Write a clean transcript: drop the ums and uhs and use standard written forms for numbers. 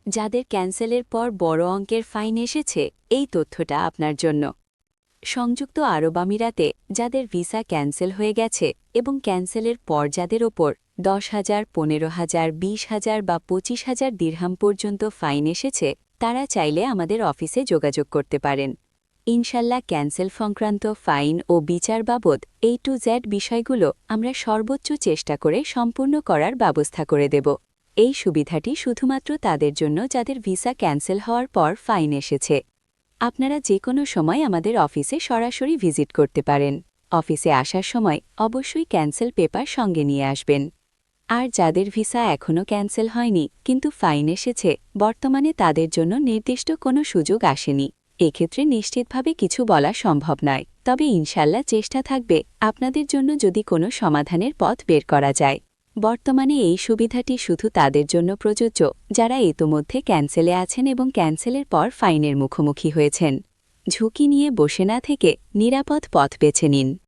যাদের ক্যান্সেলের পর বড় অঙ্কের ফাইন এসেছে, এই তথ্যটা আপনার জন্য। সংযুক্ত আরব আমিরাতে যাদের ভিসা ক্যান্সেল হয়ে গেছে এবং ক্যান্সেলের পর যাদের ওপর 10,000, 15,000, 20,000 বা 25,000 দিরহাম পর্যন্ত ফাইন এসেছে, তারা চাইলে আমাদের অফিসে যোগাযোগ করতে পারেন। ইনশাল্লাহ ক্যান্সেল সংক্রান্ত ফাইন ও বিচার বাবদ A to Z বিষয়গুলো আমরা সর্বোচ্চ চেষ্টা করে সম্পূর্ণ করার ব্যবস্থা করে দেব। এই সুবিধাটি শুধুমাত্র তাদের জন্য যাদের ভিসা ক্যান্সেল হওয়ার পর ফাইন এসেছে। আপনারা যে কোনো সময় আমাদের অফিসে সরাসরি ভিজিট করতে পারেন। অফিসে আসার সময় অবশ্যই ক্যান্সেল পেপার সঙ্গে নিয়ে আসবেন। আর যাদের ভিসা এখনও ক্যান্সেল হয়নি কিন্তু ফাইন এসেছে, বর্তমানে তাদের জন্য নির্দিষ্ট কোনো সুযোগ আসেনি। এক্ষেত্রে নিশ্চিতভাবে কিছু বলা সম্ভব নয়, তবে ইনশাল্লাহ চেষ্টা থাকবে আপনাদের জন্য যদি কোনো সমাধানের পথ বের করা যায়। বর্তমানে এই সুবিধাটি শুধু তাদের জন্য প্রযোজ্য যারা ইতোমধ্যে ক্যান্সেলে আছেন এবং ক্যান্সেলের পর ফাইনের মুখোমুখি হয়েছেন। ঝুঁকি নিয়ে বসে না থেকে নিরাপদ পথ বেছে নিন।